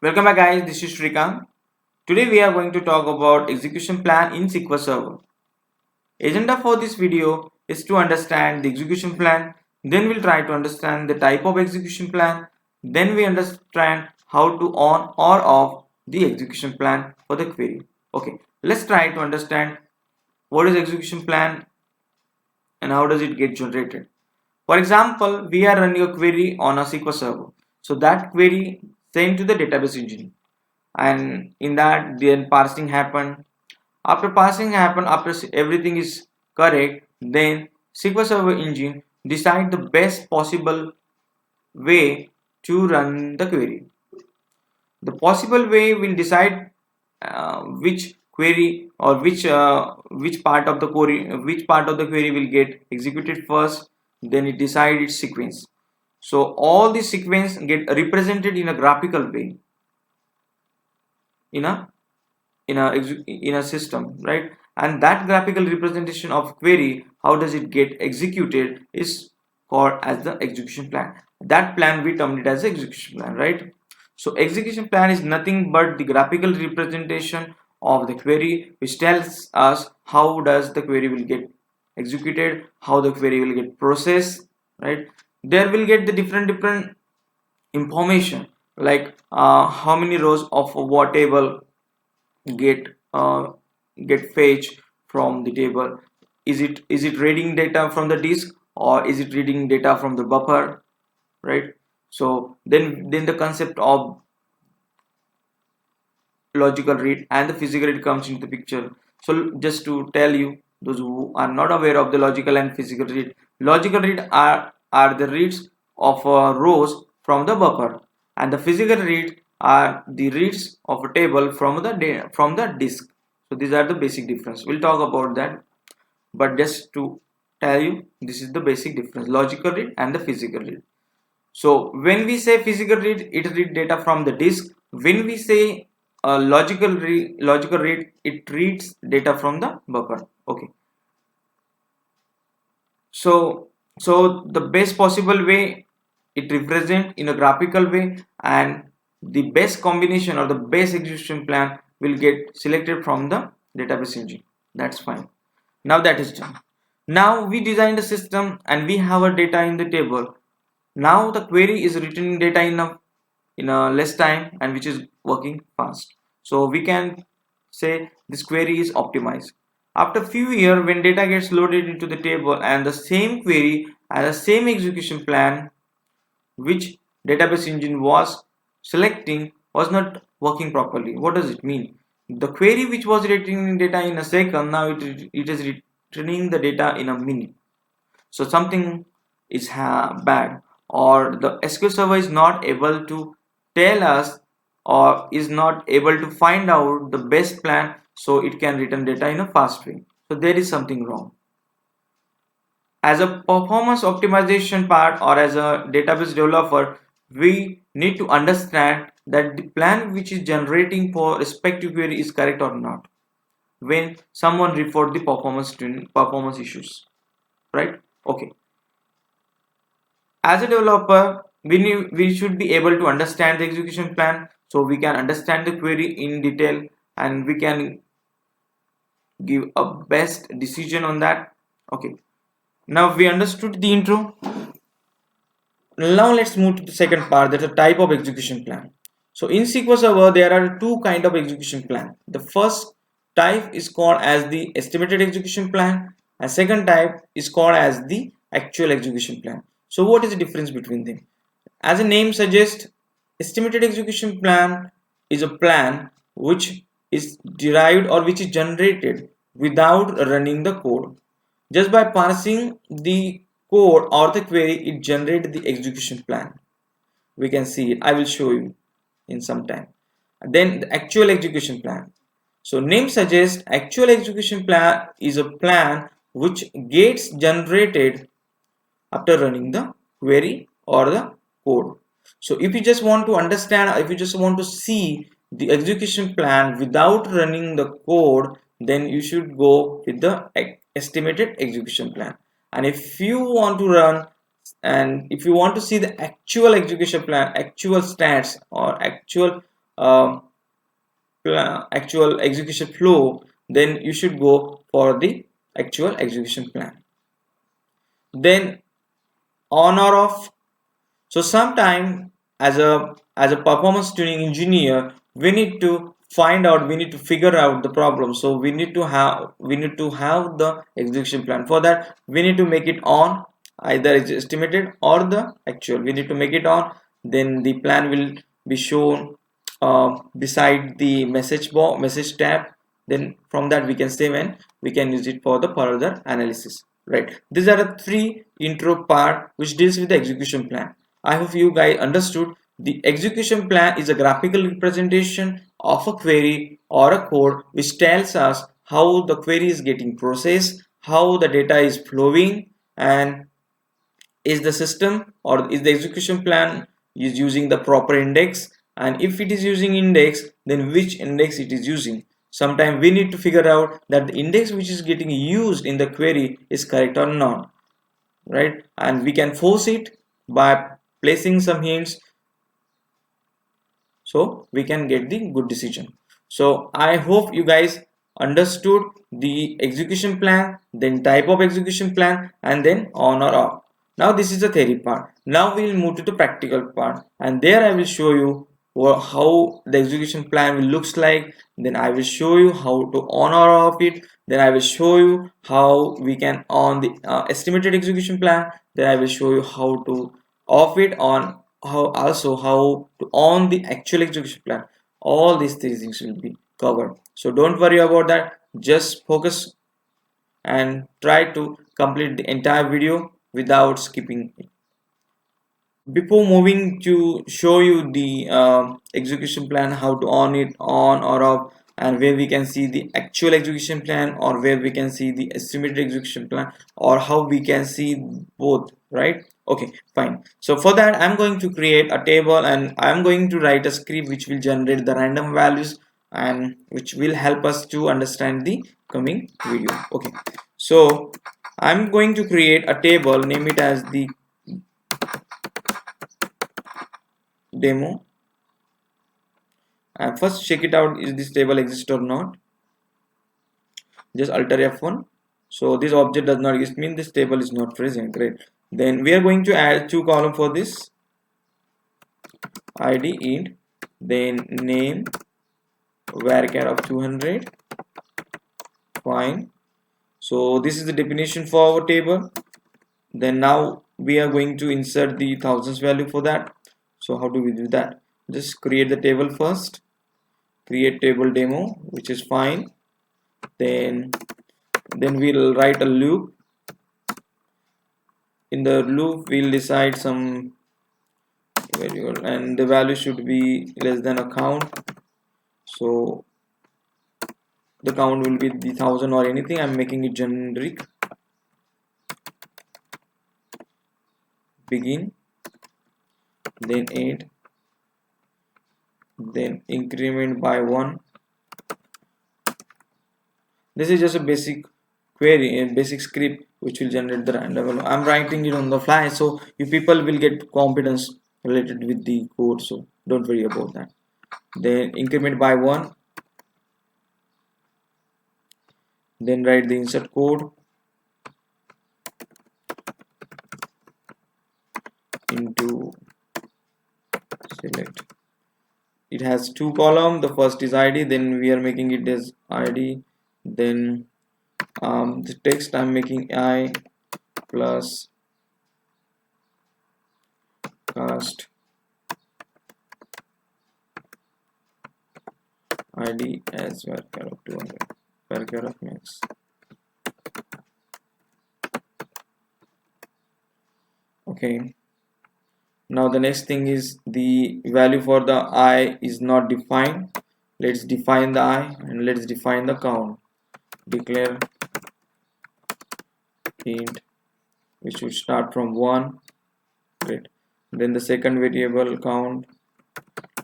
Welcome back guys, this is Shrikant. Today we are going to talk about execution plan in SQL Server. Agenda for this video is to understand the execution plan, then we'll try to understand the type of execution plan, then we understand how to on or off the execution plan for the query. Okay, let's try to understand what is execution plan and how does it get generated. For example, we are running a query on a SQL Server. So that query sent to the database engine, and in that then parsing happen. After parsing happen, after everything is correct, then SQL Server engine decide the best possible way to run the query. The possible way will decide which query or which part of the query will get executed first. Then it decide its sequence. So all the sequence get represented in a graphical way in a in a system, right? And that graphical representation of query, how does it get executed, is called as the execution plan. That plan we termed it as the execution plan, right? So execution plan is nothing but the graphical representation of the query, which tells us how does the query will get executed, how the query will get processed, right? There will get the different information, like how many rows of what table get uh, get fetched from the table. Is it reading data from the disk, or is it reading data from the buffer, right? So then the concept of logical read and the physical read comes into the picture. So just to tell you, those who are not aware of the logical and physical read, logical read are the reads of rows from the buffer, and the physical read are the reads of a table from the disk. So these are the basic difference. We'll talk about that, but just to tell you, this is the basic difference: logical read and the physical read. So when we say physical read, it read data from the disk. When we say logical read, it reads data from the buffer. Okay. So the best possible way, it represent in a graphical way, and the best combination or the best execution plan will get selected from the database engine. That's fine. Now that is done. Now we design the system and we have a data in the table. Now the query is returning data in a less time, and which is working fast. So we can say this query is optimized. After few years, when data gets loaded into the table and the same query and the same execution plan which database engine was selecting was not working properly. What does it mean? The query which was returning data in a second, now it is returning the data in a minute. So something is bad, or the SQL server is not able to tell us, or is not able to find out the best plan so it can return data in a fast way. So there is something wrong. As a performance optimization part, or as a database developer, we need to understand that the plan which is generating for respective query is correct or not when someone report the performance issues, right? Okay. As a developer, we should be able to understand the execution plan, so we can understand the query in detail and we can give a best decision on that. Okay, now we understood the intro. Now let's move to the second part, that's the type of execution plan. So in SQL Server there are two kind of execution plan. The first type is called as the estimated execution plan, and second type is called as the actual execution plan. So what is the difference between them? As the name suggests, estimated execution plan is a plan which is derived or which is generated without running the code. Just by parsing the code or the query, it generates the execution plan. We can see it. I will show you in some time. Then the actual execution plan. So name suggests actual execution plan is a plan which gets generated after running the query or the code. So if you just want to understand, if you just want to see the execution plan without running the code, then you should go with the estimated execution plan. And if you want to run, and if you want to see the actual execution plan, actual stats or actual actual execution flow, then you should go for the actual execution plan. Then on or off. So sometime as a performance tuning engineer, we need to figure out the problem. So we need to have the execution plan. For that, we need to make it on, either it's estimated or the actual. We need to make it on. Then the plan will be shown beside the message tab. Then from that we can save and we can use it for the further analysis. Right. These are the three intro part which deals with the execution plan. I hope you guys understood. The execution plan is a graphical representation of a query or a code which tells us how the query is getting processed, how the data is flowing, and is the system or is the execution plan is using the proper index, and if it is using index, then which index it is using. Sometimes we need to figure out that the index which is getting used in the query is correct or not, right? And we can force it by placing some hints so we can get the good decision. So I hope you guys understood the execution plan, then type of execution plan, and then on or off. Now this is the theory part. Now we will move to the practical part, and there I will show you how the execution plan will looks like. Then I will show you how to on or off it. Then I will show you how we can on the estimated execution plan. Then I will show you how to off it on, how to on the actual execution plan. All these three things will be covered, so don't worry about that. Just focus and try to complete the entire video without skipping it. Before moving to show you the execution plan, how to on it on or off, and where we can see the actual execution plan or where we can see the estimated execution plan, or how we can see both, right? Okay, fine. So for that, I'm going to create a table and I'm going to write a script which will generate the random values and which will help us to understand the coming video. Okay, so I'm going to create a table, name it as the demo, and first check it out, is this table exist or not. Just alter F1. So this object does not exist, mean this table is not present. Great. Then we are going to add two columns for this, id int, then name varchar of 200. Fine. So this is the definition for our table. Then now we are going to insert the thousands value for that. So how do we do that? Just create the table first, create table demo, which is fine. Then we'll write a loop. In the loop we'll decide some variable and the value should be less than a count. So the count will be the 1000 or anything. I'm making it generic. Begin, then 8, then increment by 1. This is just a basic query, a basic script which will generate the random value. I'm writing it on the fly, so you people will get confidence related with the code, so don't worry about that. Then increment by 1, then write the insert code into select. It has two columns. The first is id, then we are making it as id, then the text I'm making I plus cast id as varchar of 200, varchar of max. Okay, now the next thing is the value for the I is not defined. Let's define the I and let's define the count. Declare int which should start from 1. Great. Then the second variable count,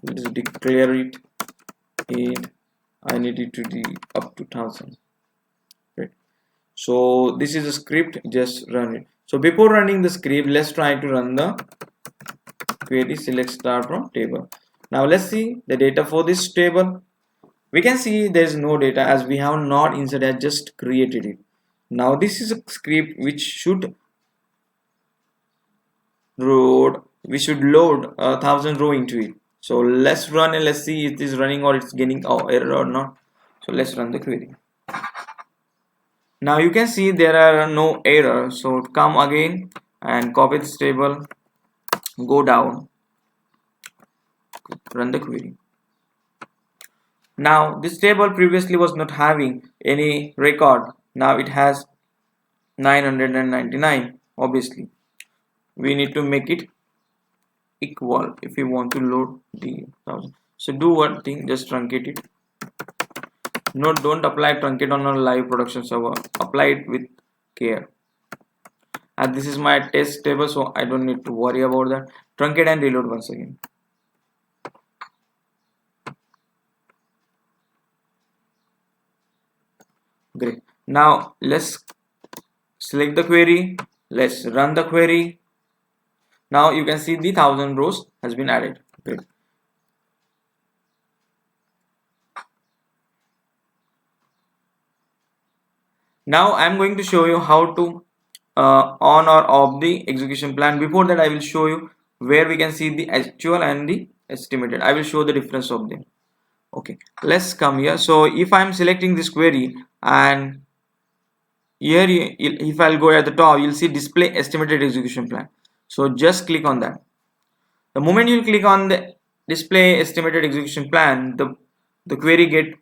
let's declare it int. I need it to be up to 1000. Great. So this is a script, just run it. So before running the script, let's try to run the query select star from table. Now let's see the data for this table. We can see there is no data as we have not inserted, just created it. Now this is a script which should load 1,000 row into it. So let's run and let's see if it is running or it's getting error or not. So let's run the query. Now you can see there are no errors. So come again and copy this table, go down, run the query. Now this table previously was not having any record. Now it has 999. Obviously we need to make it equal if we want to load the 1,000. So do one thing, just truncate it. No, don't apply truncate on a live production server. Apply it with care. And this is my test table, so I don't need to worry about that. Truncate and reload once again. Great. Now let's select the query. Let's run the query. Now you can see the 1,000 rows has been added. Great. Now I'm going to show you how to on or off the execution plan. Before that, I will show you where we can see the actual and the estimated. I will show the difference of them. Okay, let's come here. So if I'm selecting this query, and here if I'll go at the top, you'll see display estimated execution plan. So just click on that. The moment you click on the display estimated execution plan, the query get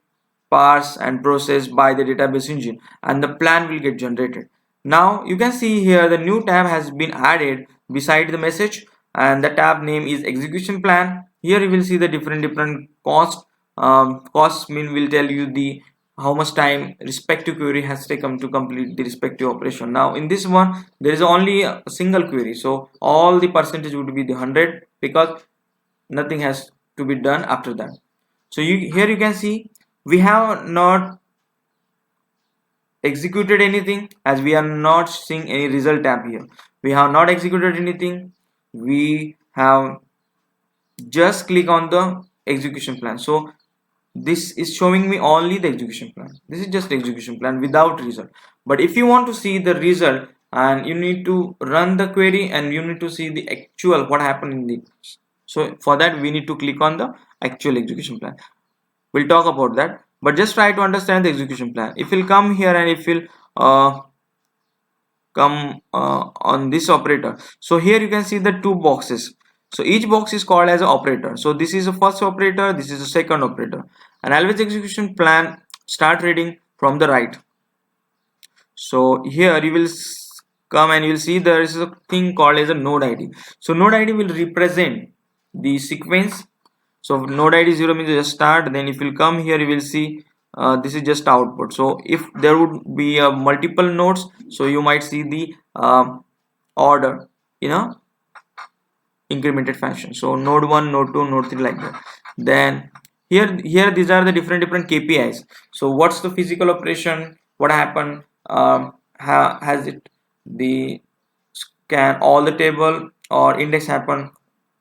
parsed and processed by the database engine and the plan will get generated. Now you can see here the new tab has been added beside the message, and the tab name is execution plan. Here you will see the different cost. Cost mean will tell you the how much time respective query has taken to complete the respective operation. Now in this one there is only a single query, so all the percentage would be the 100 because nothing has to be done after that. So here you can see we have not executed anything as we are not seeing any result tab here. We have not executed anything. We have just click on the execution plan. So this is showing me only the execution plan. This is just execution plan without result. But if you want to see the result, and you need to run the query and you need to see the actual what happened in the, so for that we need to click on the actual execution plan. We'll talk about that, but just try to understand the execution plan. If you'll come here and if you'll come on this operator, so here you can see the two boxes. So each box is called as an operator. So this is the first operator, this is the second operator, and always execution plan start reading from the right. So here you will come and you will see there is a thing called as a node ID. So node ID will represent the sequence. So node ID 0 means just start. Then if you come here, you will see this is just output. So if there would be multiple nodes, so you might see the order, incremented fashion. So node 1, node 2, node 3, like that. Then here these are the different KPIs. So what's the physical operation, what happened, has it the scan all the table or index happen,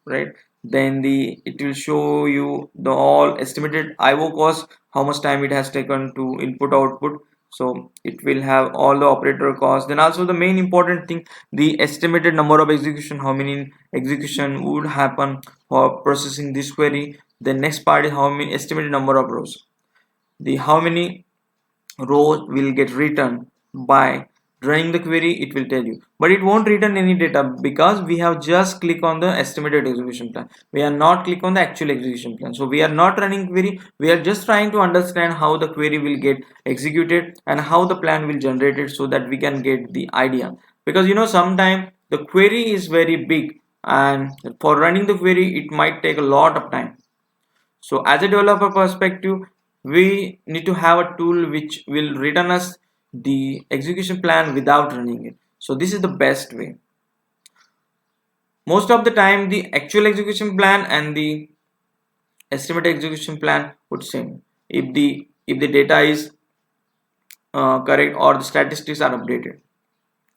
right? Then it will show you the all estimated IO cost, how much time it has taken to input output. So it will have all the operator costs. Then also the main important thing, the estimated number of execution, how many execution would happen for processing this query. The next part is how many estimated number of rows, the how many rows will get written by running the query. It will tell you, but it won't return any data because we have just click on the estimated execution plan. We are not click on the actual execution plan. So we are not running query, we are just trying to understand how the query will get executed and how the plan will generate it, so that we can get the idea. Because sometimes the query is very big, and for running the query it might take a lot of time. So as a developer perspective, we need to have a tool which will return us the execution plan without running it. So this is the best way. Most of the time the actual execution plan and the estimated execution plan would same if the data is correct or the statistics are updated.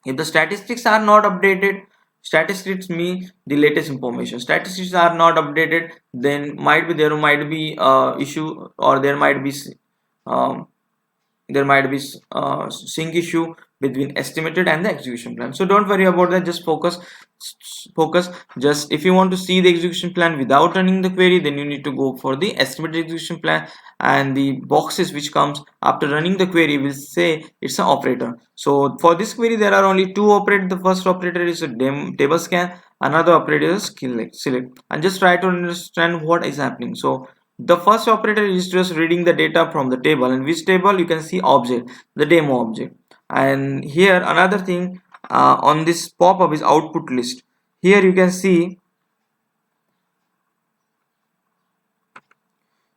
If the statistics are not updated, Statistics mean the latest information. Statistics are not updated, then there might be issue, or um, there might be sync issue between estimated and the execution plan. So don't worry about that, just focus. Just if you want to see the execution plan without running the query, then you need to go for the estimated execution plan, and the boxes which comes after running the query will say it's an operator. So for this query there are only two operators. The first operator is a table scan, another operator is select, and just try to understand what is happening. So the first operator is just reading the data from the table, and which table you can see object, the demo object. And here another thing, on this pop-up is output list. Here you can see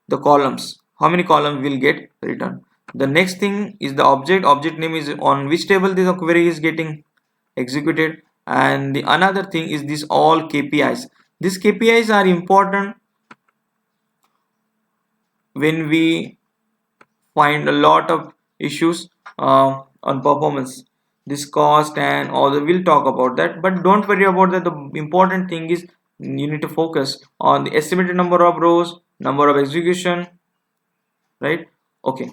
the columns, how many columns will get returned. The next thing is the object name is on which table this query is getting executed. And the another thing is this all KPIs. These KPIs are important when we find a lot of issues on performance, this cost and all that. We'll talk about that, but don't worry about that. The important thing is you need to focus on the estimated number of rows, number of execution, right? Okay,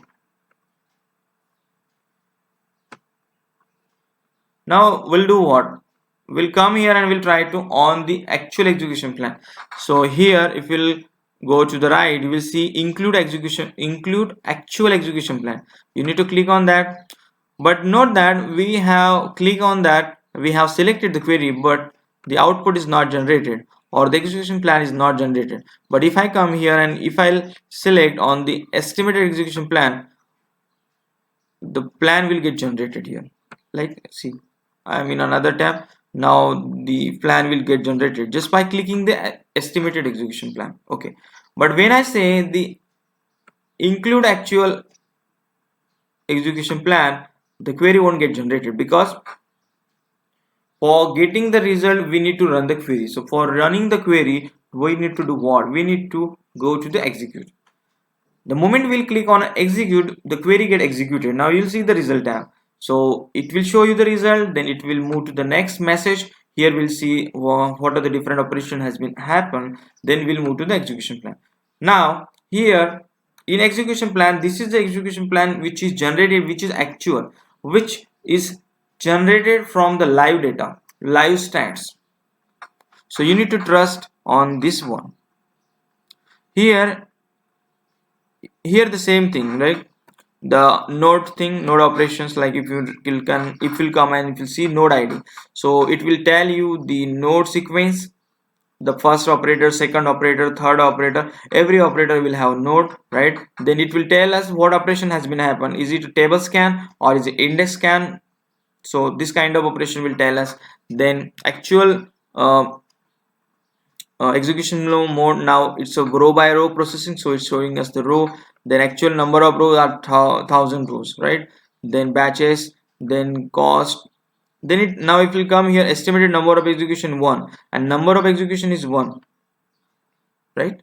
now we'll do what, we'll come here and we'll try to on the actual execution plan. So here if we'll go to the right, you will see include actual execution plan. You need to click on that, but note that we have click on that, we have selected the query, but the output is not generated, or the execution plan is not generated. But if I come here and if I'll select on the estimated execution plan, the plan will get generated here. Like, see, I'm in another tab. Now the plan will get generated just by clicking the estimated execution plan. Okay, but when I say the include actual execution plan, the query won't get generated, because for getting the result we need to run the query. So for running the query, we need to do what, we need to go to the execute. The moment we'll click on execute, the query get executed. Now you'll see the result tab. So it will show you the result, then it will move to the next message. Here we'll see what are the different operation has been happened. Then we'll move to the execution plan. Now here in execution plan, this is the execution plan which is generated, which is actual, which is generated from the live data, live stats. So you need to trust on this one. Here the same thing, right? The node operations, like if you can, if you come and if you see node id, so it will tell you the node sequence, the first operator, second operator, third operator. Every operator will have node, right? Then it will tell us what operation has been happened. Is it a table scan or is it index scan? So this kind of operation will tell us. Then actual execution mode, now it's a row by row processing, so it's showing us the row. Then actual number of rows are 1000 rows, right? Then batches, then cost. Then it, now if you come here, estimated number of execution 1, and number of execution is 1, right?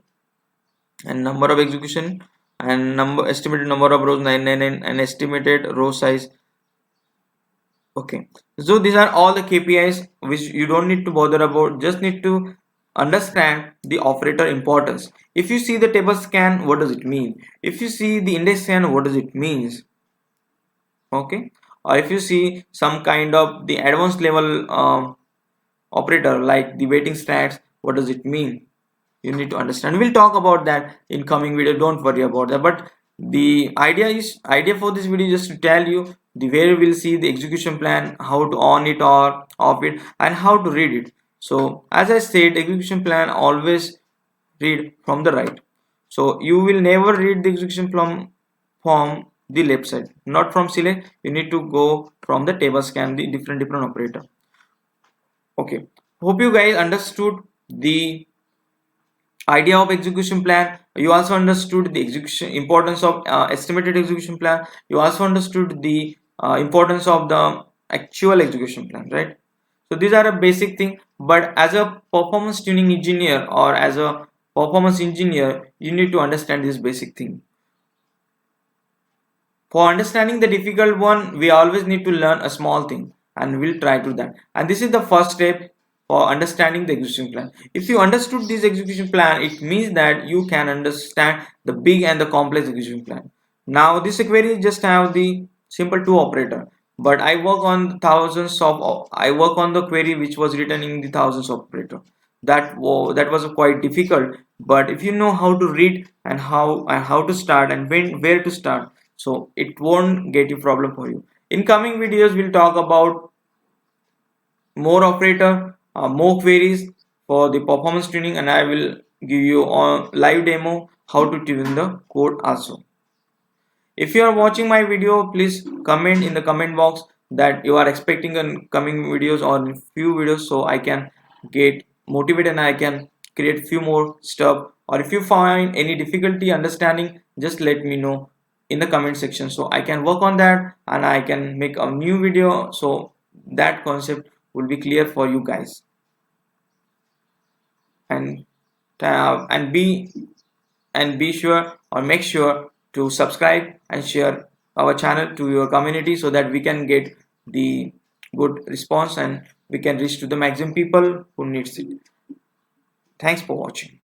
And number of execution and estimated number of rows 999, and estimated row size. Okay, so these are all the KPIs which you don't need to bother about, just need to understand the operator importance. If you see the table scan, what does it mean? If you see the index scan, what does it mean? Okay, or if you see some kind of the advanced level operator like the waiting stats, what does it mean? You need to understand. We'll talk about that in coming video, don't worry about that. But the idea for this video is just to tell you the where we'll see the execution plan, how to on it or off it, and how to read it. So as I said, execution plan always read from the right. So you will never read the execution from the left side, not from select. You need to go from the table scan, the different operator. Okay, hope you guys understood the idea of execution plan. You also understood the execution importance of estimated execution plan. You also understood the importance of the actual execution plan, right? So these are a basic thing, but as a performance tuning engineer or as a performance engineer, you need to understand this basic thing. For understanding the difficult one, we always need to learn a small thing, and we'll try to that. And this is the first step. for understanding the execution plan. If you understood this execution plan, it means that you can understand the big and the complex execution plan. Now this query just have the simple two operator, but I work on the query which was written in the thousands of operator. That was quite difficult, but if you know how to read and how to start and where to start, so it won't get you problem for you. In coming videos we'll talk about more operator, more queries for the performance tuning, and I will give you a live demo how to tune the code also. If you are watching my video, please comment in the comment box that you are expecting in coming videos or in few videos, so I can get motivated and I can create few more stuff. Or if you find any difficulty understanding, just let me know in the comment section, so I can work on that and I can make a new video, so that concept will be clear for you guys. And and be sure or make sure to subscribe and share our channel to your community, so that we can get the good response and we can reach to the maximum people who needs it. Thanks for watching.